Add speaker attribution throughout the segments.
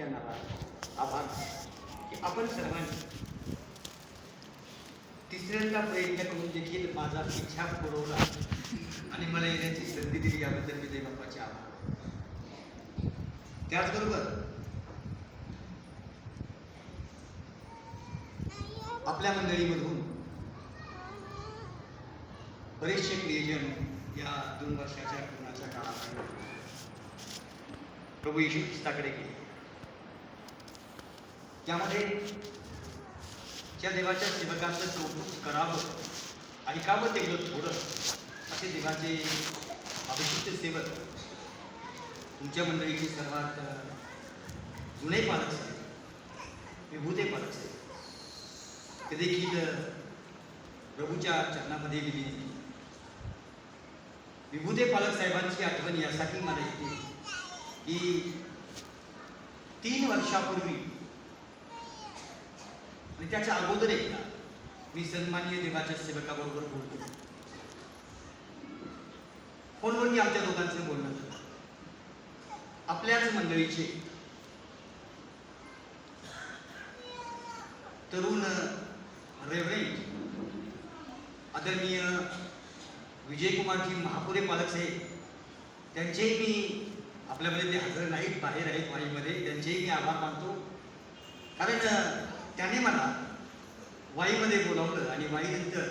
Speaker 1: तुमच्या नावात आभार की आपण सर्वांनी तिसऱ्यांदा प्रयत्न करून देखील माझा इच्छा पुरवला आणि मला येण्याची संधी दिली, याबद्दल मी देवबापाचे आभार. त्याचबरोबर आपल्या मंडळीमधून बरेचसे नियोजन या 2 वर्षाच्या कोरोनाच्या काळात प्रभू येशू ख्रिस्ताकडे गेले. त्यामध्ये ज्या देवाच्या सेवकांचं कौतुक करावं ऐकावं तेवढं थोडं असे देवाचे अभिषिक्त सेवक तुमच्या मंडळीचे सर्वात जुने पालक साहेब, विभूते पालक साहेब, ते देखील प्रभूच्या चरणामध्ये विलीन. विभूते पालक साहेबांची आठवण यासाठी मला येते की 3 वर्षापूर्वी आणि त्याच्या अगोदर एकदा मी सन्माननीय देवाच्या सेवकाबरोबर बोलतो. फोनवरती आमच्या दोघांचं बोलणं झालं. आपल्याच मंडळीचे तरुण रेव्हरंड आदरणीय विजयकुमारजी महापुरे पालक साहेब, त्यांचेही मी आपल्यामध्ये ते हजर नाहीत, बाहेर आहेत वाईमध्ये, त्यांचेही मी आभार मानतो. कारण त्याने मला वाईमध्ये बोलावलं आणि वाईनंतर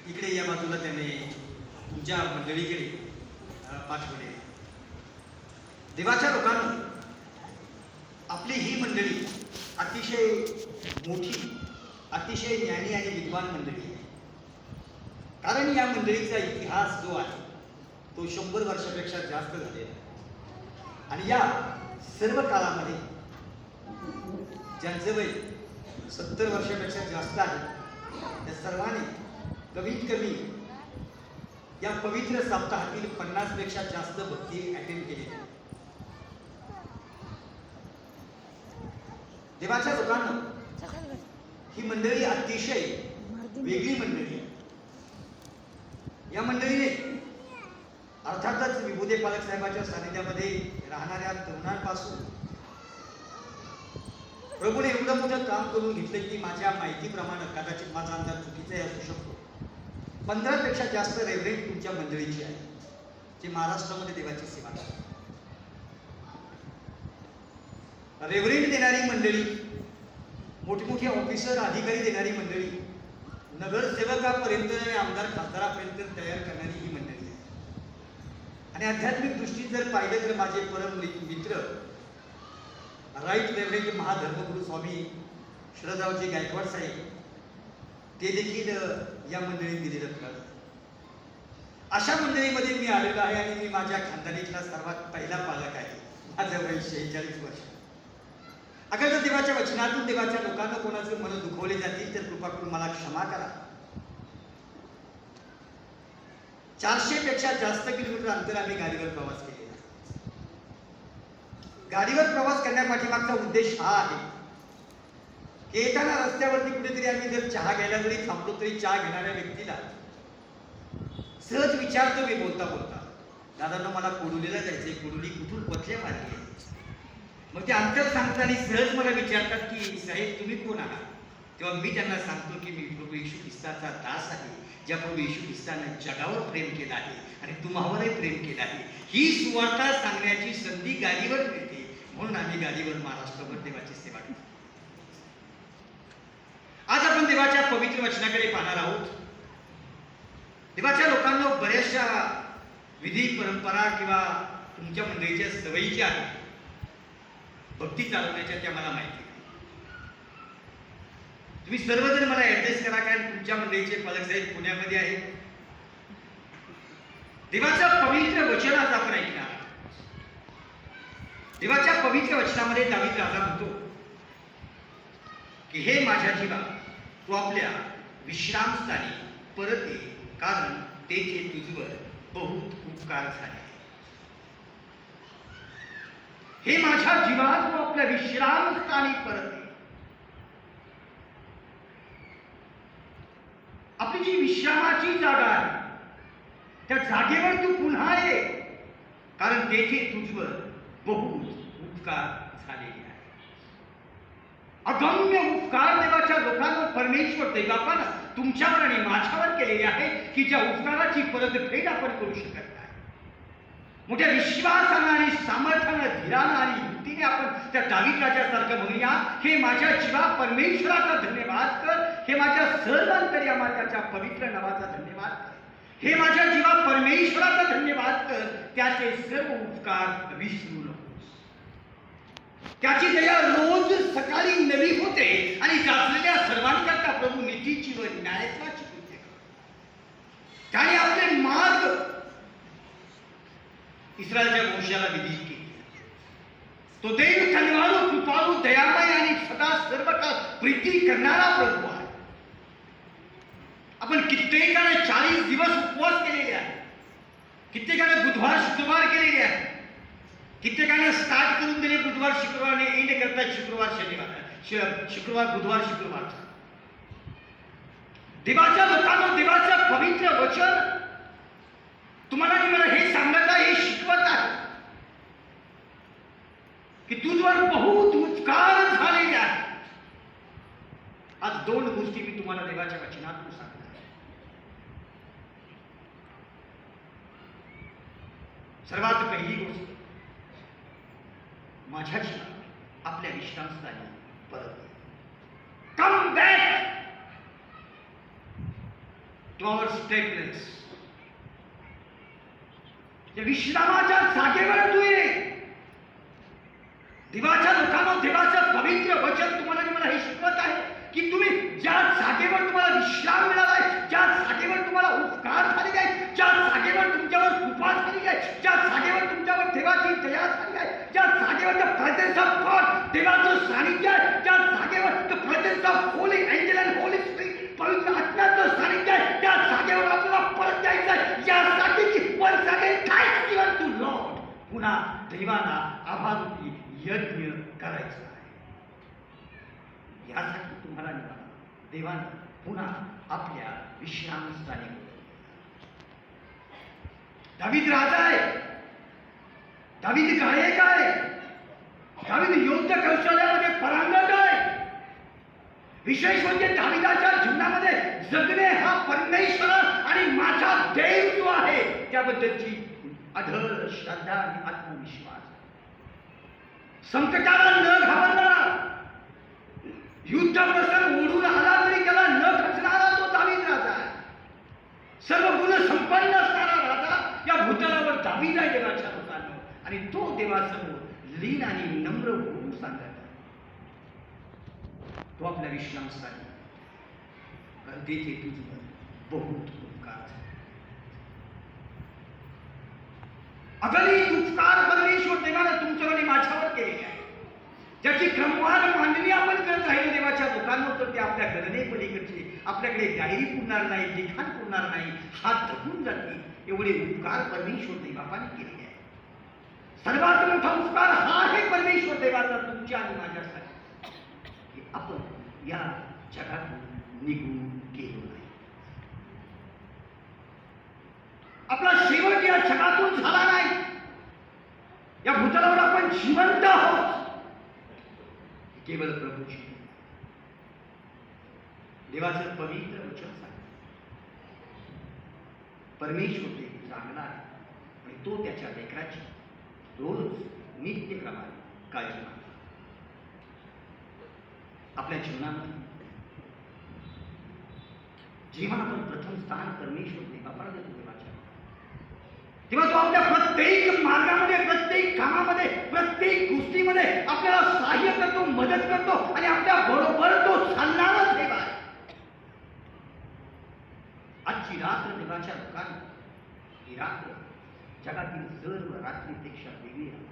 Speaker 1: इकडे या बाजूला त्याने तुमच्या मंडळीकडे पाठवले. देवाच्या लोकांना आपली ही मंडळी अतिशय मोठी, अतिशय ज्ञानी आणि विद्वान मंडळी आहे. कारण या मंडळीचा इतिहास जो आहे तो 100 वर्षापेक्षा जास्त झालेला आहे. आणि या सर्व काळामध्ये ज्यांचं वय 70 वर्षापेक्षा जास्त आहे त्या सर्वांनी कमीत कमी या पवित्र सप्ताहातील 50 पेक्षा जास्त भक्ती अटेंड केली. देवाच्या लोकांना ही मंडळी अतिशय वेगळी मंडळी आहे. या मंडळीने अर्थातच विभूते पालक साहेबांच्या सानिध्यामध्ये राहणाऱ्या तरुणांपासून प्रभूने एवढं मोठं काम करून घेतलं की माझ्या माहितीप्रमाणे, कदाचित माझा अंदाज चुकीचाही असू शकतो, 15 पेक्षा जास्त रेव्हरंड तुमच्या मंडळीची आहे जे महाराष्ट्रामध्ये देवाची सेवा करतात. रेव्हरंड देणारी मंडळी, मोठमोठे ऑफिसर अधिकारी देणारी मंडळी, नगरसेवकापर्यंत आणि आमदार खासदारापर्यंत तयार करणारी ही मंडळी आहे. आणि आध्यात्मिक दृष्टीत जर पाहिलं तर माझे परम मित्र राईट रेव्हरंड महाधर्मगुरू स्वामी शरदरावजी गायकवाड साहेब, ते देखील या मंडळीत दिलेलं फळ. अशा मंडळीमध्ये मी आलेलो आहे आणि मी माझ्या खानदानीतला सर्वात पहिला पालक आहे. माझं वय 46 वर्ष. अगर जर देवाच्या वचनातून देवाच्या लोकांना कोणाचे मन दुखवले जातील तर कृपा करून मला क्षमा करा. 400 पेक्षा जास्त किलोमीटर अंतर आम्ही गाडीवर प्रवास केलेला. गाडीवर प्रवास करण्यापाठीमागचा उद्देश हा आहे की येताना रस्त्यावरती कुठेतरी आम्ही जर चहा घ्यायला जरी थांबलो तरी चहा घेणाऱ्या व्यक्तीला सहज विचारतो मी बोलता बोलता, दादांनो मला कोडुलीला जायचंय, कोडुली कुठून कुठल्या मार्गे? मग ते अंतर सांगतात आणि सहज मला विचारतात की साहेब तुम्ही कोण आहात? तेव्हा मी त्यांना सांगतो की मी प्रभू येशू ख्रिस्ताचा दास आहे, ज्या प्रभू येशू ख्रिस्तानं जगावर प्रेम केलं आहे आणि तुम्हावरही प्रेम केलं आहे. ही सुवार्ता सांगण्याची संधी गाडीवर मिळते, म्हणून आम्ही गाडीवर महाराष्ट्रभर देवाची सेवा करतो. आज आपण देवाच्या पवित्र वचनाकडे पाहणार आहोत. देवाच्या लोकांना बऱ्याचशा विधी परंपरा किंवा तुमच्या मंडळीच्या सवयीच्या आहेत भक्ती चालवण्याच्या, त्या मला माहिती. तुम्ही सर्वजण मला ऍडजस्ट करा, कारण तुमच्या मंडळीचे पालक साहेब पुण्यामध्ये आहेत. देवाच्या पवित्र वचनाचा आपण ऐकणार. देवाच्या पवित्र वचनामध्ये दावीद राजा म्हणतो की हे माझ्या जीवा, तू आपल्या विश्रामस्थानी परत ये, कारण तेथे तुझवर बहुत उपकार झाले. हे माझ्या जीवा, तू आपल्या विश्रामस्थानी परत ये. आपली जी विश्रामाची जागा आहे त्या जागेवर तू पुन्हा ये, कारण तेथे तुझवर बहुत उपकार
Speaker 2: अगम्य उपकार देवाच्या लोकांना परमेश्वर देवापानं तुमच्यावर आणि माझ्यावर केलेले आहे की ज्या उपकाराची परतफेड आपण करू शकत नाही. मोठ्या विश्वासानं आणि सामर्थ्यानं धीरानं आणि युक्तीने आपण त्या दावीद राजासारखं म्हणूया, हे माझ्या जीवा परमेश्वराचा धन्यवाद कर, हे माझ्या सर्वांतर्यामात्याच्या पवित्र नावाचा धन्यवाद कर, हे माझ्या जीवा परमेश्वराचा धन्यवाद कर, त्याचे सर्व उपकार विसरू नकोस. त्याची दया रोज सकाळी नवी होते आणि जाचलेल्या सर्वांकरता प्रभू नीतीची व न्यायत्वाची कृत्य कर. त्याने आपले मार्ग इस्रायलच्या वंशाला विधित केली. तो देव धन्यवाद, कृपाळू, दयामय आणि सदा सर्व काळ प्रीती करणारा प्रभू आहे. आपण कित्येकाने 40 दिवस उपवास केलेले आहे, कित्येकाने बुधवार शुक्रवार केलेले आहे, कित्येकाने स्टार्ट करून दिले बुधवार शुक्रवारने एंड करतात शुक्रवार शनिवार, शुक्रवार बुधवार शुक्रवार. देवाच्या लोकांना देवाचं पवित्र वचन तुम्हाला आणि मला हे सांगत आहे, हे शिकवत आहे की तुझवर बहुत उपकार झालेले आहेत. आज 2 गोष्टी मी तुम्हाला देवाच्या वचनातून सांगतो. सर्वात पहिली गोष्ट, माझ्या जीवनात आपल्या विश्रामस्थानी परत come back to our state place. विश्रामाच्या जागेवर तू ये. देवाच्या लोकांना देवाचं पवित्र वचन तुम्हाला आणि मला हे शिकवत आहे की तुम्ही ज्या जागेवर तुम्हाला विश्राम मिळाला आहे, ज्या जागेवर तुम्हाला उपकार झालेले आहे, ज्या जागेवर तुमच्यावर कृपा झालेली आहे, ज्या जागेवर तुमच्यावर देवाची दया झाली आहे, ज्या जागेवर द प्रेझेन्स ऑफ गॉड देवाचं सानिध्य आहे, ज्या जागेवर the presence of Holy angel and Holy spirit पवित्र आत्म्याचं सानिध्य आहे, त्या जागेवर आपल्याला परत जायचं आहे. यासाठी की वर जागे थँक्स गिव्हन टू लॉर्ड, पुन्हा देवाला आभारूपी यज्ञ करायचा आहे. यासाठी तुम्हाला देवाने पुन्हा आपल्या विश्रामस्थानी बोलवले. दावीद राजा आहे, दावीद गायक आहे, दावीद युद्ध कौशल्यामध्ये परांगत आहे. विशेष म्हणजे दावीदाच्या जीवनामध्ये जगणे हा परमेश्वर आणि माझा देव जो आहे त्याबद्दलची अढळ श्रद्धा आणि आत्मविश्वास. संकटाला न घाबरणारा, युद्ध प्रसंग ओढून आला तरी त्याला न खचणारा तो दावीद राजा आहे. सर्व गुण संपन्न असणारा राजा या भूतलावर दावीद आहे देवाच्या लोकांना. आणि तो देवासमोर लीन आणि नम्र होऊन सांगत आहे. तो आपल्या विश्रामस्थानी तेथे तुझं बहुत उपकार झाले. अगणित उपकार परमेश्वर देवानं तुमच्यावर आणि माझ्यावर केलेले आहे, ज्याची क्रमवार मांडणी आपण करत राहिलो देवाच्या लोकांना, तर ते आपल्या गणने पलीकडचे आपल्याकडे डायरी पुरणार नाही, लिखाण पुरणार नाही, हात धरून जातील एवढे उपकार परमेश्वर देवापाने केलेले आहे. सर्वात मोठा उपकार हा आहे परमेश्वर देवाचा तुमच्या आणि माझ्यासाठी, की आपण या जगातून निघून गेलो नाही. आपला शेवट या जगातून झाला नाही. या भूतलावर आपण जिवंत आहोत केवळ प्रभूची. देवाचं पवित्र वचन सांगतं, परमेश्वर देव चांगला आहे आणि तो त्याच्या लेकराची रोज नित्यक्रमाने काळजी मागतो. आपल्या जीवनामध्ये जेव्हा आपण प्रथम स्थान परमेश्वर देवाला देतो देवाच्या, तेव्हा तो आपल्या प्रत्येक मार्गामध्ये, प्रत्येक कामामध्ये, प्रत्येक गोष्टीमध्ये आपल्याला सहाय्य करतो, मदत करतो आणि आपल्या बरोबर तो चालणारच देव आहे. आजची रात्र देवाच्या लोकांना ही रात्र जगातील सर्व रात्रीपेक्षा वेगळी आहे.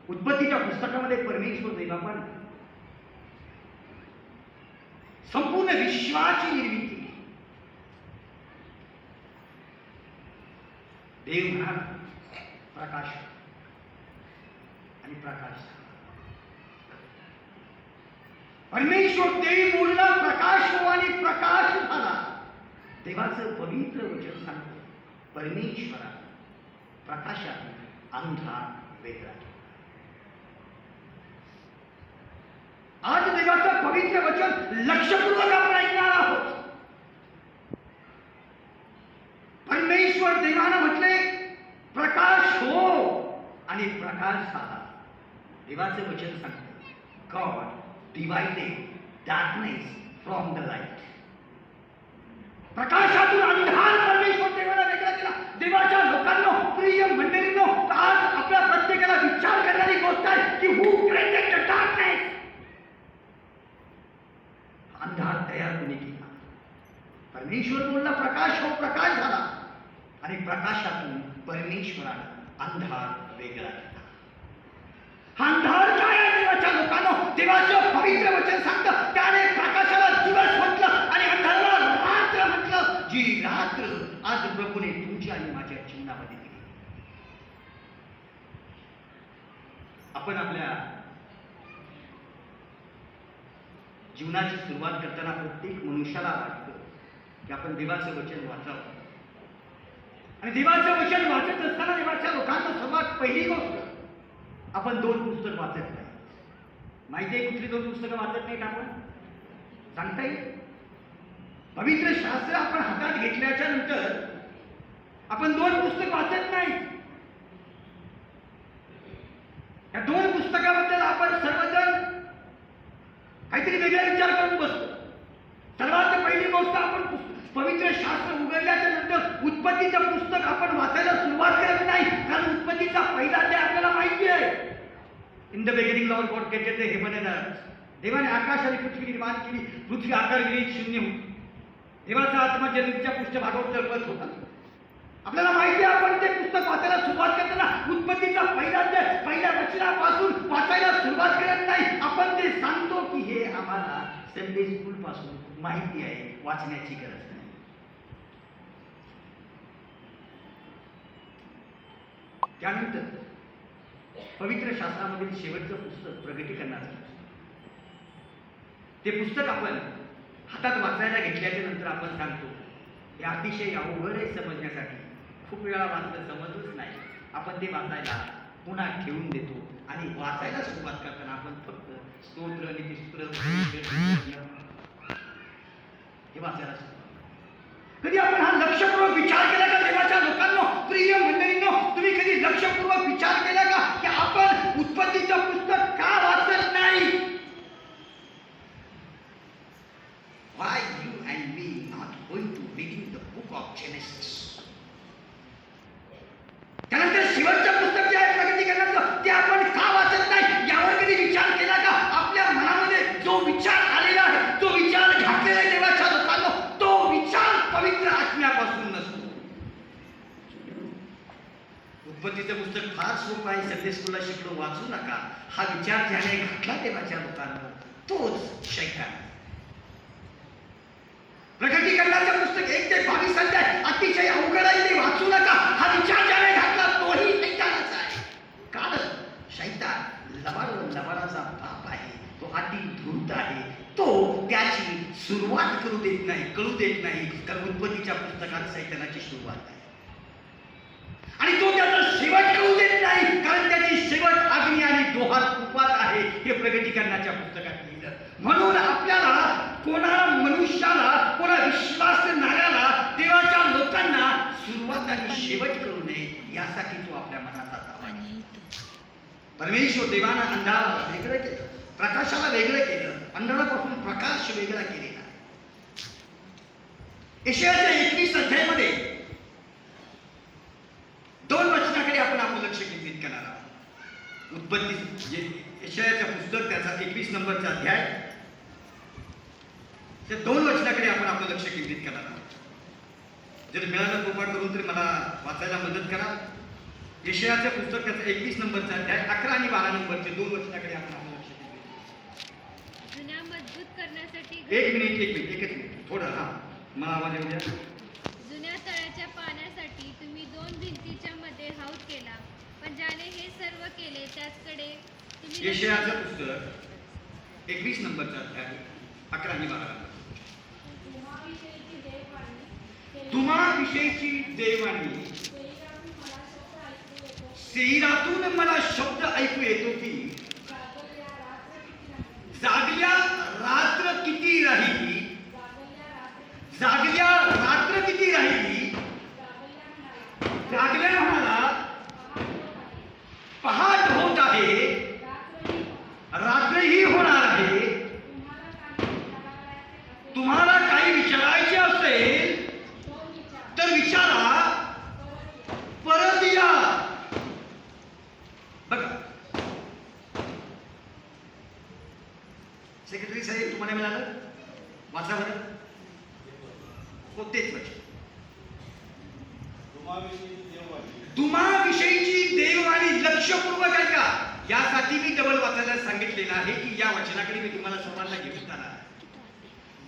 Speaker 2: उत्पत्तीच्या पुस्तकामध्ये परमेश्वर देवापाने संपूर्ण विश्वाची निर्मिती केली. देव म्हणाला प्रकाश आणि प्रकाश. परमेश्वर देव बोलला प्रकाश हो आणि प्रकाश झाला. देवाचं पवित्र वचन सांगतो परमेश्वरा प्रकाशात अंधार वेगळा. आज देवाचं पवित्र वचन लक्षपूर्वक आपण ऐकणार आहोत. परमेश्वर देवानं म्हटले प्रकाश हो आणि प्रकाश झाला. देवाचं वचन सांगतं God divided darkness from the light. प्रकाशातून अंधार परमेश्वर देवाला वेगळा केला. देवाच्या लोकांनो, प्रिय मंडळींनो, आज आपल्या प्रत्येकाला विचार करणारी गोष्ट आहे की हू क्रिएटेड द डार्कनेस. अंधार तयार कोणी केला? परमेश्वर बोलला प्रकाश हो, प्रकाश झाला आणि प्रकाशातून परमेश्वरानं अंधार वेगळा केला. हा अंधार काय आहे देवाच्या लोकांनो? देवाचं पवित्र वचन सांगतं त्याने प्रकाशाला दिवस म्हटलं आणि अंधाराला रात्र म्हटलं. जी रात्र आज प्रभूने तुमच्या आणि माझ्या जीवनामध्ये दिली. आपण आपल्या जीवनाची सुरुवात करताना प्रत्येक मनुष्याला वाटतं की आपण देवाचं वचन वाचावं. आणि देवाचं वचन वाचत असताना देवाच्या लोकांना सर्वात पहिली गोष्ट आपण 2 पुस्तक वाचत नाही. माहिती आहे कुठली 2 पुस्तकं वाचत नाहीत आपण? सांगता येईल? पवित्र शास्त्र आपण हातात घेतल्याच्या नंतर आपण 2 पुस्तक वाचत नाही. या 2 पुस्तकाबद्दल आपण सर्वजण काहीतरी वेगळा विचार करून बसतो. सर्वात पहिली गोष्ट आपण पवित्र शास्त्र उघडल्याच्या नंतर उत्पत्तीचं पुस्तक आपण वाचायला सुरुवात करत नाही, कारण उत्पत्तीचा पहिला अध्याय आपल्याला माहिती आहे. In the beginning Lord God created the haven and अर्थ. देवाने आकाश आणि पृथ्वी निर्माण केली. पृथ्वी आकारविरहित शून्य होती. देवाचा आत्मा जमिनीच्या पृष्ठभागावर तरळत होता. आपल्याला माहिती आहे आपण ते पुस्तक वाचायला सुरुवात करताना उत्पत्तीचा पहिला अध्याय पहिल्या वचनापासून वाचायला सुरुवात करत नाही. आपण ते सांगतो की हे आम्हाला संडे स्कूल पासून माहिती आहे, वाचण्याची गरज नाही. त्यानंतर पवित्र शास्त्रामधील शेवटचं पुस्तक प्रगटीकरणाचं. ते पुस्तक आपण हातात वाचायला घेतल्याच्या नंतर आपण सांगतो हे अतिशय अवघड आहे समजण्यासाठी. खूप वेळा वाचलं समजलंच नाही. आपण ते वाचायला पुन्हा ठेवून देतो आणि वाचायला सुरुवात करताना आपण फक्त स्तोत्र, नीतिस्तोत्र हे वाचायला सुरुवात. कधी आपण हा लक्षपूर्वक विचार केला का देवाच्या लोकांनो, प्रिय मंडळींनो, तुम्ही कधी लक्षपूर्वक विचार केला का की आपण उत्पत्तीचं पुस्तक का वाचत नाही? Why you and me not going to reading the book of Genesis? त्यानंतर शेवटचं पुस्तक जे आहे प्रगटीकरणाचं ते आपण का वाचत नाही यावर कधी विचार केला का? आपल्या मनामध्ये जो विचार आलेला आहे, जो विचार घातलेला आहे देवाच्या लोकांनो, तो विचार पवित्र आत्म्यापासून नसतो. उत्पत्तीचं पुस्तक फार सोपं आहे, संडे स्कूलला शिकलो, वाचू नका. हा विचार ज्याने घातला देवाच्या लोकांना तोच शैतान. प्रगटीकरणाचं पुस्तक 1 ते 22 अध्याय अतिशय अवघड आहे, ते वाचू नका. हा विचार ज्याने घातला तोही शैतानच आहे. कारण शैतान लबाडाचा बाप आहे. तो अति धूर्त आहे. तो त्याची सुरुवात कळू देत नाही. कारण उत्पत्तीच्या पुस्तकात शैतानाची सुरुवात आहे आणि तो त्याचा शेवट कळू देत नाही, कारण त्याची शेवट अग्नी आणि दोहात तुपात आहे. हे प्रगटीकरणाच्या पुस्तकात लिहिलं. म्हणून आपल्याला कोणा मनुष्याला, कोणा विश्वासणाऱ्याला, देवाच्या लोकांना सुरुवात आणि शेवट करू नये यासाठी तो आपल्या मनाचा ताबा घेतो. परमेश्वर देवानं अंधाराला वेगळं केलं, प्रकाशाला वेगळं केलं, अंधारापासून प्रकाश वेगळा केलेला. यशायाच्या 21 अध्यायामध्ये 2 वचनाकडे आपण आपलं लक्ष केंद्रित करणार आहोत. उत्पत्ती जे यशायाचं पुस्तक त्याचा 21 नंबरचा अध्याय, त्या 2 वचनाकडे आपण आपलं लक्ष केंद्रित करणार आहोत. जर मिळालं कृपा करून तरी मला वाचायला मदत करा. यशायाचं पुस्तक त्याचा 21 नंबरचा अध्याय 11 आणि 12 नंबरचे 2 वचनाकडे आपण आपलं लक्ष केंद्रित.
Speaker 3: जुन्या मजबूत करण्यासाठी
Speaker 2: एकच मिनिट थोडं मला आवाज येऊ द्या.
Speaker 3: जुन्या तळ्याच्या पाण्यासाठी तुम्ही 2 भिंतीच्या मध्ये हौद केला, पण ज्याने हे सर्व केले त्याचकडे तुम्ही
Speaker 2: यशायाचं पुस्तक 21 नंबरचा अध्याय 11 आणि 12 नंबर. तुम्हाविषयीची देवाणी सेईरातून मला शब्द ऐकू येतो की जागल्या रात्र किती राहिली, जागल्या रात्र किती राहिली, जागल्या म्हणाला पहाट होत आहे, रात्रही होणार आहे. तुम्हाला काही विचारायचे असेल तर विचारा, परत या. बघा सेक्रेटरी साहेब, तुम्हाला मिळालं, वाचा बरं. हो तेच वचन. तुम्हाविषयीची देववाणी लक्षपूर्वक ऐका. यासाठी मी डबल वाचायला सांगितलेलं आहे की या वचनाकडे मी तुम्हाला सर्वांना घेऊन जाणार आहे.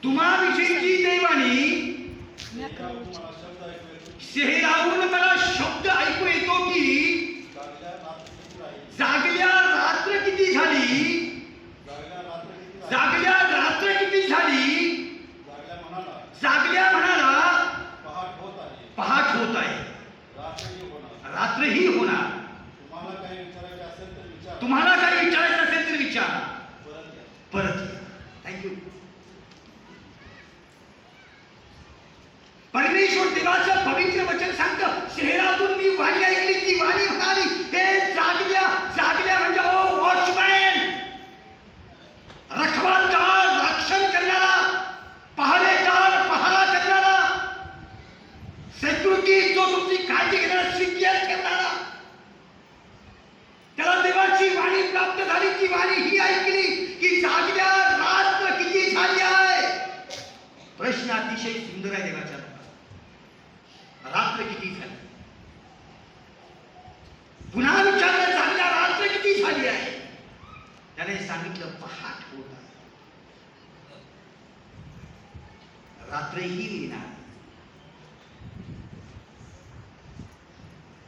Speaker 2: तुम्हाविषयीची देववाणी शहराहून मला शब्द ऐकू येतो की जागल्या रात्र किती झाली, जागल्या रात्र किती झाली, जागल्या म्हणाला पहाट होत आहे, रात्रही होणार. तुम्हाला काही विचारायचं असेल तर विचारा, परत या. थँक्यू. परमेश्वर देवाचं पवित्र वचन सांगतं, शहरातून मी वाणी ऐकली, ती वाणी म्हणाली, हे जागल्या, जागल्या म्हणजे ओ वॉचमॅन, रखवालदार, रक्षण करणारा, पहारेदार, पहारा करणारा, सेक्युरिटी, जो तुमची काळजी घेणारा, सिक्युअर करणारा. त्याला देवाची वाणी प्राप्त झाली. ती वाणी ही ऐकली की जागल्या रात्र किती झाली आहे. प्रश्न अतिशय सुंदर आहे देवाच्या. रात्र किती झाली, पुन्हा विचारलं जागल्या रात्र किती झाली आहे. त्याने सांगितलं पहाट होत आहे, रात्रही येणार.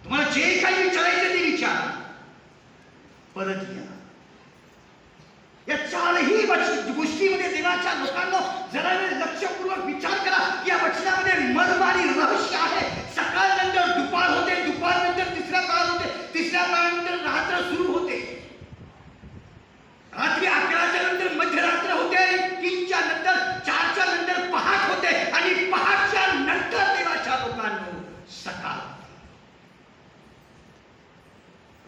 Speaker 2: तुम्हाला जे काही विचारायचं ते विचारा, परत या. या चारही गोष्टीमध्ये देवाच्या लोकांना जरा वेळ लक्षपूर्वक विचार करा की या वचनामध्ये मर्म आणि रहस्य आहे. सकाळ नंतर दुपार होते, दुपार नंतर तिसऱ्या काळ होते, तिसऱ्या काळानंतर रात्र सुरू होते, रात्री 11च्या नंतर मध्यरात्र होते, आणि 3च्या नंतर 4च्या नंतर पहाट होते, आणि पहाटच्या नंतर देवाच्या लोकांना सकाळ.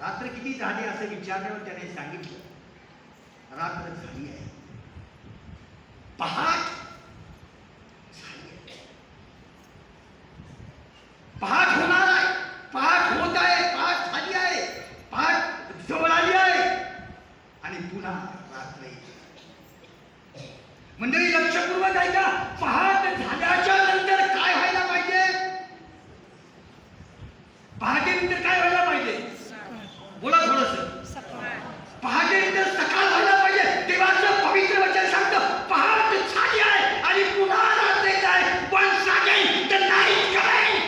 Speaker 2: रात्र किती झाली असं विचारल्यावर त्याने सांगितलं रात्र झाली आहे, पहाट झाली आहे, पहाट होणार आहे, पहाट होत आहे, पहाट झाली आहे, पहाट जवळ आली आहे, आणि पुन्हा रात्र येते. मंडळी लक्षपूर्वक ऐका, पहाट झाल्याच्या नंतर काय व्हायला पाहिजे, पहाटेनंतर काय व्हायला पाहिजे, बोला थोडस. पहाटेनंतर सकाळ व्हायला पाहिजे. देवाचं पवित्र वचन सांगतं पहाट झाली आहे आणि पुन्हा रात्र येत आहे. Once again the night coming.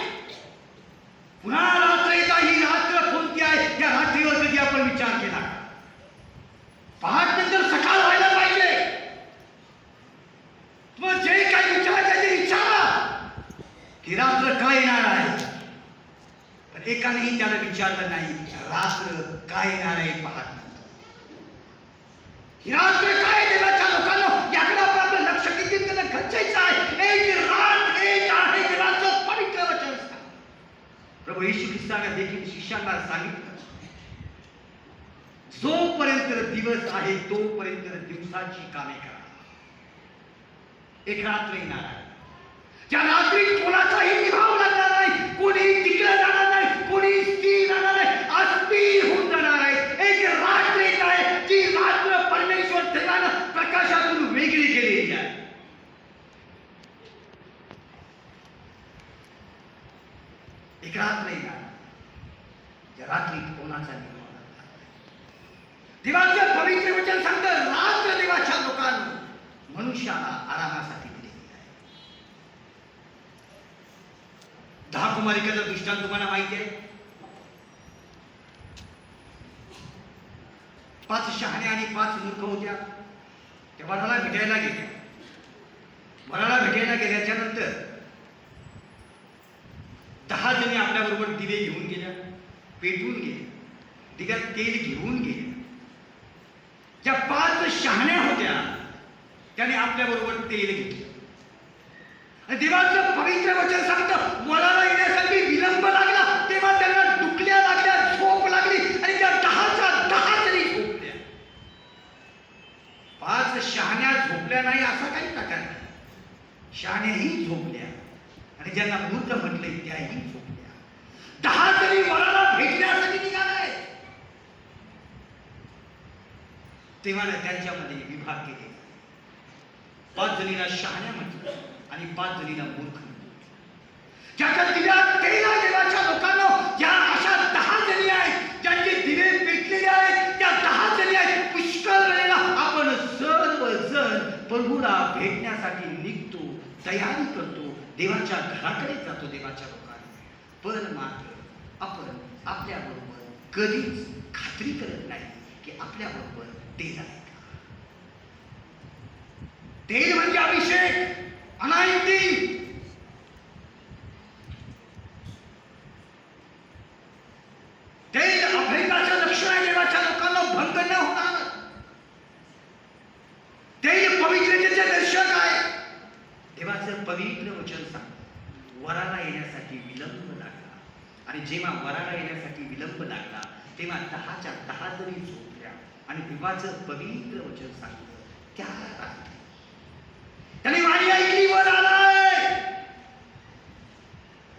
Speaker 2: पुन्हा रात्र येत आहे. ही रात्र कोणती आहे, या रात्रीवर कधी आपण विचार केला? पहाट नंतर सकाळ व्हायला पाहिजे. मग जे काही विचारायचं ते विचारा की रात्र काय येणार आहे. पण एकानेही त्याला विचारलं नाही रात्र काय येणार आहे. पहाट रात्र काय, देवाच्या लोकांना याकडे आपलं लक्ष केंद्रित करणं गरजेचं आहे. एक रात एक आहे देवाचं पवित्र वचन. प्रभू येशू ख्रिस्ताने देखील शिष्यांना सांगितलं, जोपर्यंत दिवस आहे तोपर्यंत दिवसाची कामे करा. एक रात्र येणार आहे, त्या रात्रीत कोणाचाही निभाव लागणार नाही, कोणी टिकलं जाणार नाही, कोणी स्थिर राहणार नाही, अस्थिर होऊन जाणार आहे. एक रात्र येत आहे, ती रात्र परमेश्वर देवानं प्रकाशातून वेगळी केलेली आहे. एक रात्र येणार, त्या रात्रीत कोणाचा निभाव लागणार नाही. देवाचं पवित्र वचन सांगतं रात्र देवाच्या लोकांना मनुष्याला आरामासाठी दिलेली आहे. 10 कुमारिकेचा दृष्टांत तुम्हाला माहिती आहे. 5 शहाण्या आणि 5 मूर्ख होत्या. त्या वडाला भेटायला गेल्या. वडाला भेटायला गेल्याच्या नंतर 10 जणी आपल्याबरोबर दिवे घेऊन गेल्या, पेटवून गेल्या, दिव्यात तेल घेऊन गेल्या. ज्या 5 शहाण्या होत्या त्याने आपल्या बरोबर तेल घेतलं आणि देवाचं पवित्र वचन सांगतं वराला येण्यासाठी विलंब लागला तेव्हा त्यांना डुकल्या लागल्या, झोप लागली आणि त्या 10च्या 10 जणी झोपल्या. 5 शहाण्या झोपल्या नाही असा काही प्रकार नाही. शहाण्याही झोपल्या आणि ज्यांना मूर्ख म्हटले त्याही झोपल्या. 10 जणी वराला भेटण्यासाठी निघाले. तेव्हा त्यांच्यामध्ये विभाग केले. 5 जणीला शहाण्या म्हटलं आणि 5 जणीला मूर्ख म्हटलं. ज्याच्या दिव्यात तेल आहे देवाच्या लोकांना, ज्या अशा 10 जणी आहेत ज्यांचे दिवे पेटलेले आहेत, त्या 10 जणी आहेत. पुष्कळ वेळेला आपण सर्वजण प्रभूला भेटण्यासाठी निघतो, तयारी करतो, देवाच्या घराकडे जातो देवाच्या लोकांना. पण मात्र आपण आपल्याबरोबर कधीच खात्री करत नाही की आपल्याबरोबर तेल आहे का. तेल म्हणजे अभिषेक, अनायंती. तेल अभंगाचं लक्षण आहे. देवाच्या लोकांना भंग न होणार. तेल पवित्रतेचे दर्शक आहे. देवाचं पवित्र वचन सांगतं वराला येण्यासाठी विलंब लागला आणि जेव्हा वराला येण्यासाठी विलंब लागला तेव्हा 10च्या 10 जणी झोपल्या आणि देवाचं पवित्र वचन सांगतं त्या रात्री त्याने वाणी ऐकली, वर आलाय.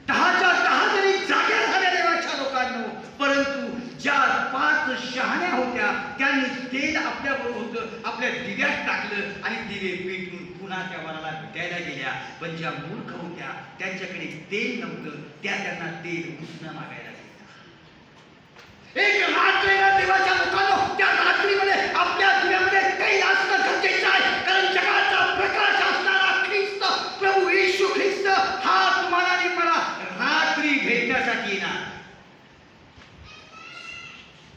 Speaker 2: 10च्या 10 जणी जाग्या झाल्या देवाच्या लोकांना. परंतु ज्या 5 शहाण्या होत्या त्यांनी तेल आपल्या बरोबर होतं आपल्या दिव्यात टाकलं आणि दिवे पेटून पुन्हा त्या वराला भेटायला गेल्या. पण ज्या मूर्ख होत्या त्यांच्याकडे तेल नव्हतं, त्यांना तेल उसणं मागायला गेल्या. एक रात्र येणार देवाच्या लोकांना, त्या रात्रीमध्ये आपल्या दिव्यामध्ये तेल असणं गरजेचं आहे. कारण जगाचा प्रकाश असणारा ख्रिस्त प्रभू येशू ख्रिस्त हा तुम्हाला आणि मला रात्री भेटण्यासाठी येणार.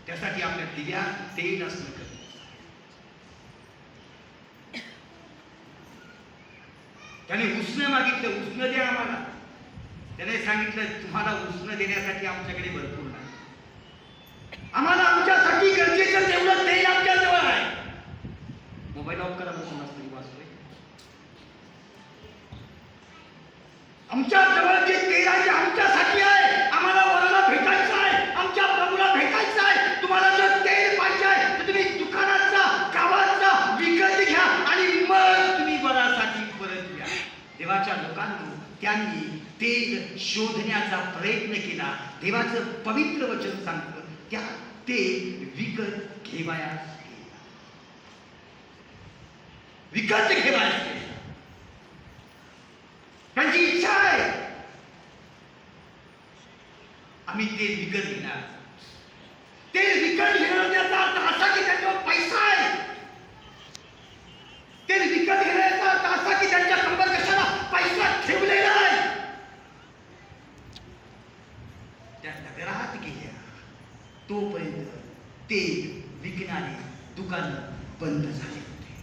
Speaker 2: त्यासाठी आपल्या दिव्यात तेल असणं गरजेचं आहे. त्याने उसणं मागितलं, उसणं द्या आम्हाला. त्याने सांगितलं तुम्हाला उसणं देण्यासाठी आमच्याकडे भरपूर नाही. आम्हाला आमच्यासाठी गरजेचं तेवढं तेल आमच्याजवळ आहे. मोबाईल ऑफ करा बसून असतो वाचतोय. आमच्या जवळ जे तेल आहे ते आमच्यासाठी आहे. आम्हाला वराला भेटायचं आहे, आमच्या प्रभूला भेटायचं आहे. तुम्हाला जर तेल पाहिजे आहे तर तुम्ही दुकानात जा, गावात जा, विकत घ्या आणि मग तुम्ही वरासाठी परत या. देवाच्या लोकांना त्यांनी तेल शोधण्याचा प्रयत्न केला. देवाचं पवित्र वचन सांगतं त्या ते विकत घेवायास गेला. विकत घेवायास गेला. त्यांची इच्छा आहे आम्ही ते विकत घेणार. ते विकत घेणार त्याचा अर्थ असा की त्यांच्यावर पैसा आहे. ते विकत घेण्याचा अर्थ असा की त्यांच्या कंबर कशाला पैसा ठेवलेला आहे. त्या नगरात गेल्या तोपर्यंत ते विकणारे दुकान बंद झाले होते.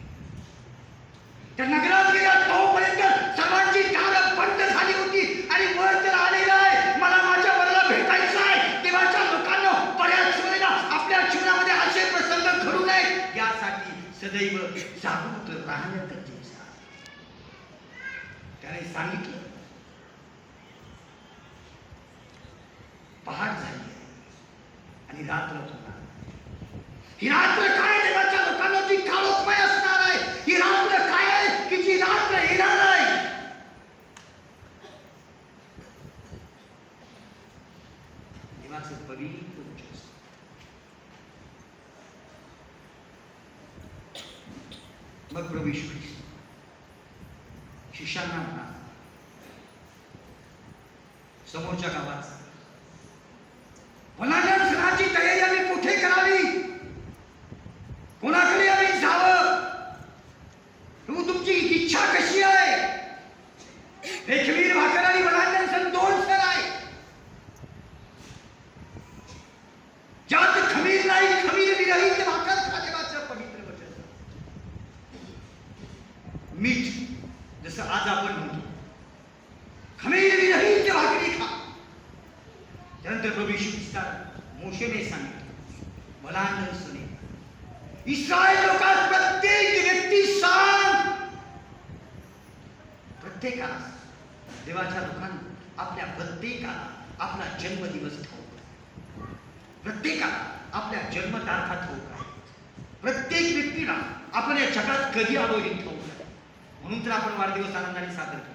Speaker 2: त्या नगरात गेल्या तोपर्यंत सर्वांची दारं बंद झाली होती आणि वर तर आलेला आहे मला माझ्या वराला भेटायचं आहे. देवाच्या लोकांना बऱ्याच वेळेला आपल्या जीवनामध्ये असे प्रसंग घडू नयेत यासाठी सदैव जागृत राहणं गरजेचं आहे. त्याने सांगितलं पहाट झाली आणि रात्र होणार. ही रात्र काय देवाच्या लोकांना जी काळोखमय असणार आहे. ही रात्र काय आहे की जी रात्र येणार आहे. देवाचं पवित्र वचन. मग प्रभू येशू ख्रिस्त शिष्यांना म्हणा समोरच्या गावात वनांच्या सणाची तयारी आम्ही कुठे करावी, कोणाकडे आम्ही जावं, तुमची इच्छा कशी आहे. हे खमीर भाकर आणि वनांच्या सण 2 सण आहे. ज्यात खमीर नाही, खमीर विरहित भाकर खा देवाचं पवित्र वचन. मीठ जसं आज आपण म्हणतो खमीर विरहित भाकरी खा. त्यानंतर प्रभू येशू ख्रिस्ताने मोशेने सांगितलं वलांडण सणे इस्रायल लोकांस प्रत्येक व्यक्ती सांग. प्रत्येकाला देवाच्या लोकांना आपल्या प्रत्येकाला आपला जन्मदिवस ठाऊक, प्रत्येकाला आपल्या जन्मतारखा ठाऊक आहे. प्रत्येक व्यक्तीला आपण या जगात कधी आलो हे ठाऊक आहे. म्हणून तर आपण वाढदिवस आनंदाने साजरा करतो.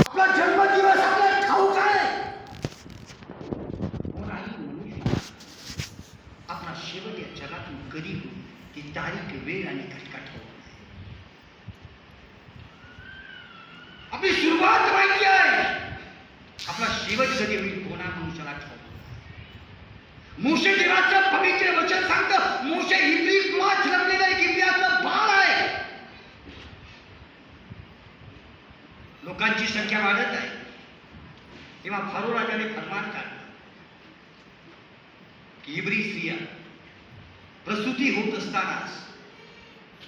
Speaker 2: आपला जन्मदिवस आपल्याला ठाऊक आहे. आपला शेवट या जगातून कधी होईल ती तारीख, वेळ आणि घटका ठाऊक आहे. आपली सुरुवात माहिती आहे, आपला शेवट कधी होईल कोणा मनुष्याला ठाऊक. मोशे देवाचं पवित्र वचन सांगतं, मोशे इब्री कुळात जन्मलेला एक इब्रियाचं बाळ आहे. लोकांची संख्या वाढत आहे तेव्हा फारो राजाने फरमान काढलं की इब्री स्त्रिया प्रसूती होत असतानाच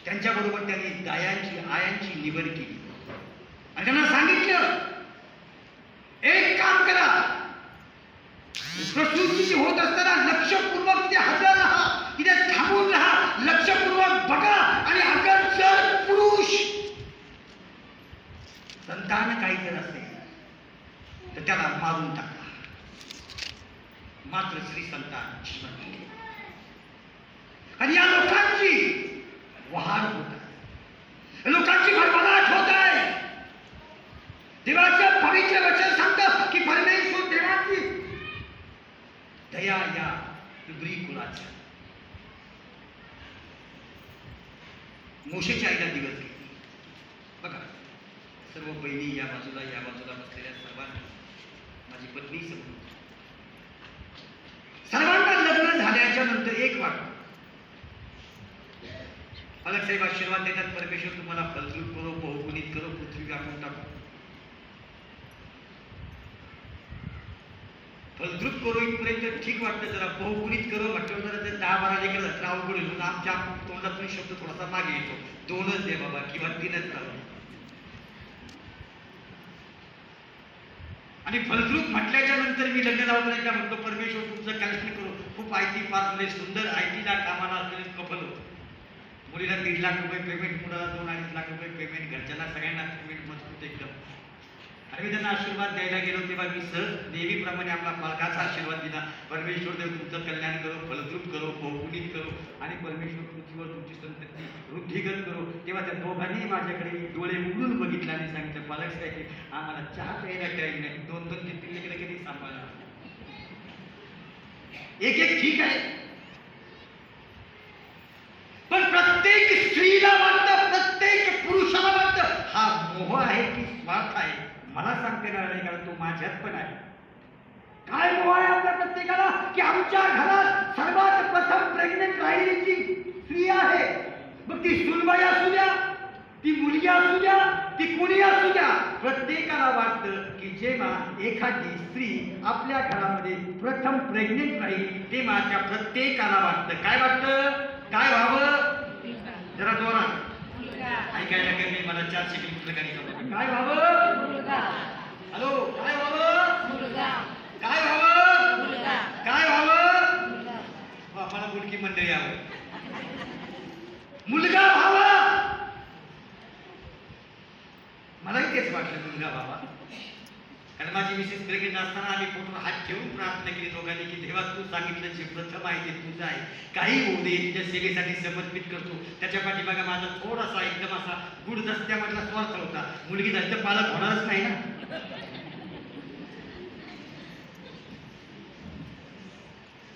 Speaker 2: त्यांच्याबरोबर त्यांनी गायांची आयांची निवड केली आणि त्यांना सांगितलं, एक काम करा, प्रसूती होत असताना लक्षपूर्वक तिथे हजर राहा, तिथे थांबून राहा, लक्षपूर्वक बघा आणि अगर जर पुरुष संतान काही जर असेल तर त्याला मारून टाका, मात्र स्त्री संतान जिवंत आहे. आणि या लोकांची वाढ होत आहे, लोकांची भरभराट होत आहे. देवाचं पवित्र वचन सांगतं की परमेश्वर देवाची दया या इब्री कुळाच्या. मोशेच्या आईला दिवस गेले. बघा, सर्व बहिणी या बाजूला बसलेल्या सर्वांना, माझी पत्नी समोर, सर्वांना लग्न झाल्याच्या नंतर एक वाटतं, अलग साहेब आशीर्वाद देतात, परमेश्वर तुम्हाला फलद्रूप करो, बहुगुणित करो, पृथ्वी व्यापून टाको. फलद्रूप करो इथपर्यंत ठीक वाटतं, जरा बहुगुणित करो म्हटलं जरा ते 10-12 लेकर असतं अवघड होईल. आमच्या तोंडातून शब्द थोडासा मागे येतो, 2च दे बाबा किंवा 3च राहू. आणि फलद्रूप म्हटल्याच्या नंतर मी लग्न लावलं का म्हणतो, परमेश्वर तुमचं कॅल्क्युलेट करू. खूप आयटी पार्क सुंदर आयटीला कामाला असलेले कपल होतं. मुलीला 1.5 लाख रुपये पेमेंट, मुलाला 2-2.5 लाख रुपये पेमेंट, घरच्यांना सगळ्यांना पेमेंट मजबूत एकदम. आणि मी त्यांना आशीर्वाद द्यायला गेलो तेव्हा मी सहज देवीप्रमाणे आपला पालकाचा आशीर्वाद दिला. परमेश्वर देव तुमचं कल्याण करो, फलद्रूप करो, बहुगुणित करो आणि परमेश्वर पृथ्वीवर तुमची संतती वृद्धिगत करो. तेव्हा त्या दोघांनी माझ्याकडे डोळे उघडून बघितलं आणि सांगितलं, पालक साहेब आम्हाला चहा प्यायला टाईम नाही, 2-2 3 लेकरं कधी सांभाळणार. एक ठीक आहे, पण प्रत्येक स्त्रीला वाटतं, प्रत्येक पुरुषाला वाटतं हा मोह आहे की स्वार्थ आहे. मला सांगता येणार नाही, कारण तो माझ्यात पण आहे. काय मोह आहे आपल्या प्रत्येकाला की आमच्या घरात सर्वात प्रथम प्रेग्नेंट राहिलेली स्त्री आहे. मग ती सुनबाई असू द्या, ती मुलगी असू द्या, ती कुणी असू द्या, प्रत्येकाला वाटतं की जेव्हा एखादी स्त्री आपल्या घरामध्ये प्रथम प्रेग्नेंट राहील तेव्हा त्या प्रत्येकाला वाटतं, काय वाटतं, काय व्हावं, जरा जोरात ऐकायला काय मी, मला 4 सेकंड कुठलं गाणी समजलं, काय व्हावं, हॅलो, काय व्हावं, काय व्हावं, काय व्हावं, मला मुलगी मंडळी यावं, मुलगा व्हावा. मलाही तेच वाटलं, मुलगा व्हावा. कारण माझी मिसेस प्रेग्नेंट असताना आम्ही पोटावर हात ठेवून प्रार्थना केली दोघांनी की देवा तू सांगितलं जे प्रथम आहे ते तुझं आहे, काही होऊ दे, तुझ्या सेवेसाठी समर्पित करतो. त्याच्या पाठीमागे माझा थोडासा एकदम असा गुढ दस्त्यामधला स्वार्थ होता. मुलगी झाली तर पालक होणारच नाही ना.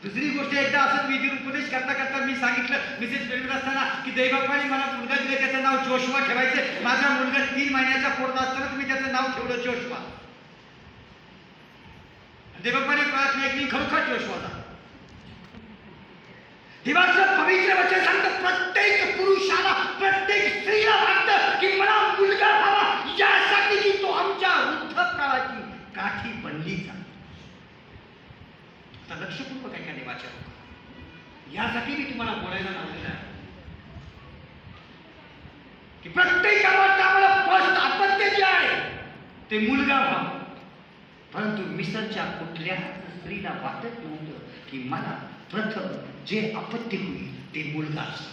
Speaker 2: दुसरी गोष्ट, एकदा असंच विधी उपदेश करता करता मी सांगितलं मिसेस प्रेग्नेंट असताना की दैवपाने मला मुलगा दिला, त्याचं नाव जोशवा ठेवायचं. माझा मुलगा 3 महिन्याचा पोटात असताना तुम्ही त्याचं नाव ठेवलं जोशवा. देवपाने प्रार्थना केली, खरोखर जोशवा झाला. देवाचं पवित्र वचन सांगतं, प्रत्येक पुरुषाला, प्रत्येक स्त्रीला वाटतं की मला मुलगा व्हावा, यासाठी की तो आमच्या वृद्धकाळाची काठी बनली जाते. आता लक्षपूर्वक ऐका देवाच्या लोकांना, यासाठी मी तुम्हाला बोलायला लावलेलं आहे की प्रत्येकाला वाटतं आम्हाला फर्स्ट अपत्य जे आहे ते मुलगा व्हावं. परंतु मिसरच्या कुठल्या स्त्रीला वाटत नव्हतं की मला प्रथम जे आपत्ती होईल ते मुलगा असतो.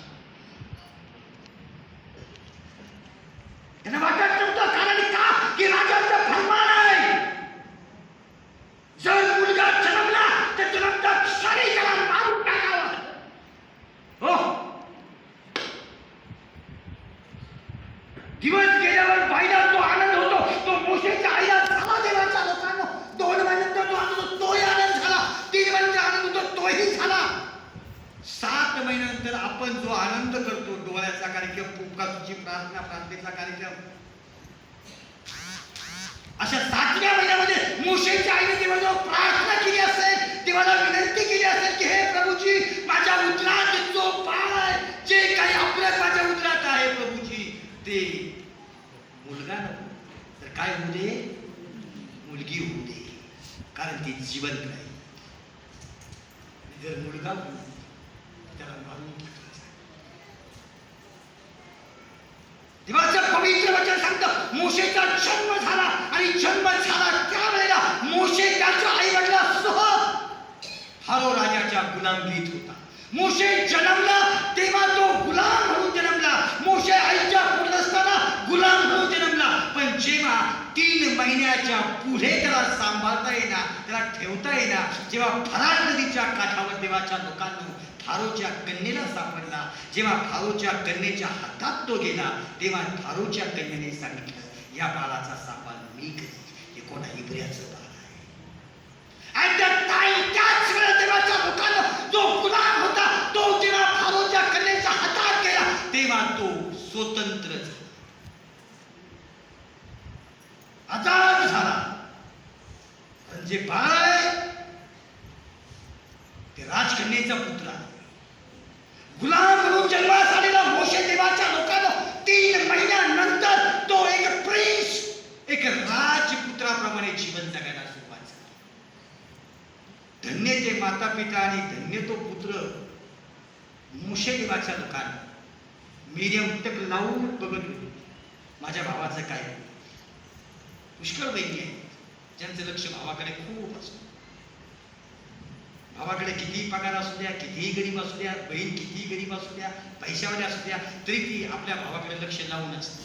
Speaker 2: त्यांना वाटत नव्हतं, कारण का की राजाचं फरमान आहे, जर मुलगा जन्मला तर जन्मता क्षणी त्याला मारून टाकावं. हो, दिवस गेल्यावर बाईला जो आनंद होतो तो मोशेच्या आईला झाला. देवाच्या लोकांना 2 महिन्यानंतर जो आनंद होतो तोही आनंद झाला, 3 महिन्याचा आनंद होतो तोही झाला.
Speaker 1: 7 महिन्यानंतर आपण जो आनंद करतो, डोळ्याचा कार्यक्रम, उपवासाची प्रार्थना, प्रार्थनेचा कार्यक्रम,
Speaker 2: अशा 7व्या महिन्यामध्ये मोशेच्या आईने देवाला प्रार्थना केली असेल, देवाला विनंती केली असेल की हे प्रभूजी, माझ्या उदरात जो बाळ आहे, जे काही आपल्या माझ्या उदरात आहे प्रभूजी,
Speaker 1: ते मुलगा नको तर काय होऊ दे, मुलगी होऊ दे, कारण ती जिवंत नाही. जर मुलगा होऊ त्याला मारून टाकायचं.
Speaker 2: देवाचं पवित्र वचन सांगतं, मोशेचा जन्म झाला आणि जन्म झाला त्यावेळेला मोशे त्याच्या आई वडिलांसह
Speaker 1: फारो राजाच्या गुलामगीत होता.
Speaker 2: मोशे जन्मला तेव्हा तो गुलाम म्हणून जन्मला. मोशे आईच्या पोटात असताना गुलाम म्हणून जन्मला.
Speaker 1: पण जेव्हा 3 महिन्याच्या पुढे त्याला सांभाळता येणार, त्याला ठेवता येणार, जेव्हा फरात नदीच्या काठावर देवाच्या लोकांनी फारोच्या कन्येला सापडला, जेव्हा फारोच्या कन्येच्या हातात तो गेला, तेव्हा फारोच्या कन्येने सांगितलं, या बाळाचा सांभाळ मी करीन. हे कोणा इब्रियाचं बाळ आहे.
Speaker 2: At that time, त्याच वेळेला देवाच्या लोकांना जो गुलाम होता तो जेव्हा फारोच्या कन्येच्या हातात गेला,
Speaker 1: तेव्हा तो स्वतंत्र झाला,
Speaker 2: आजाद झाला.
Speaker 1: पण जे बाळ आहे ते राजकन्येचा पुत्र आहे.
Speaker 2: गुलाम म्हणून जन्मास आलेला मोशे देवाच्या लोकांना 3 महिन्यानंतर तो एक प्रिन्स,
Speaker 1: एक राजपुत्राप्रमाणे जीवन जगायला सुरुवात झाली. धन्य ते माता पिता आणि धन्य तो पुत्र. मोशे देवाच्या लोकांना मिरियम तक लावून बघत होती, माझ्या भावाचं काय. पुष्कळ बहिणी आहे ज्यांचं लक्ष भावाकडे खूप असतं. भावाकडे कितीही पगार असू द्या, कितीही गरीब असू द्या, बहीण कितीही गरीब असू द्या, पैशावाले असू द्या, तरी ती आपल्या भावाकडे लक्ष लावून असते.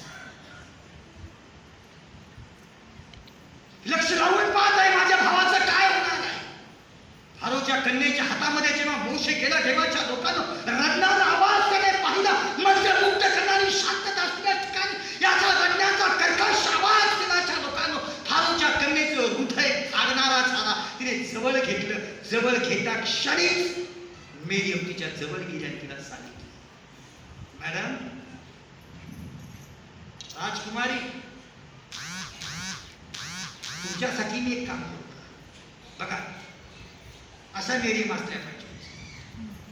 Speaker 2: लक्ष लावून पाहत आहे माझ्या भावाचं काय होणार आहे.
Speaker 1: फारोच्या कन्येच्या हातामध्ये जेव्हा मोशे गेला, देवाच्या लोकांना
Speaker 2: रडणारा आवाज त्याने पाहिला. मंत्रमुग्ध करणारी शांतता असलेल्या ठिकाणी याचा रडण्याचा कर्कश आवाज देवाच्या लोकांना
Speaker 1: फारोच्या कन्येचं हृदय लागणारा झाला. तिने जवळ घेतलं. जवळ घेता क्षणीच मेरियम तिच्या जवळ गेली आणि तिला सांगितलं, मॅडम, राजकुमारी, तुमच्यासाठी मी एक काम करतो. बघा, असा मेरियम असल्या पाहिजे.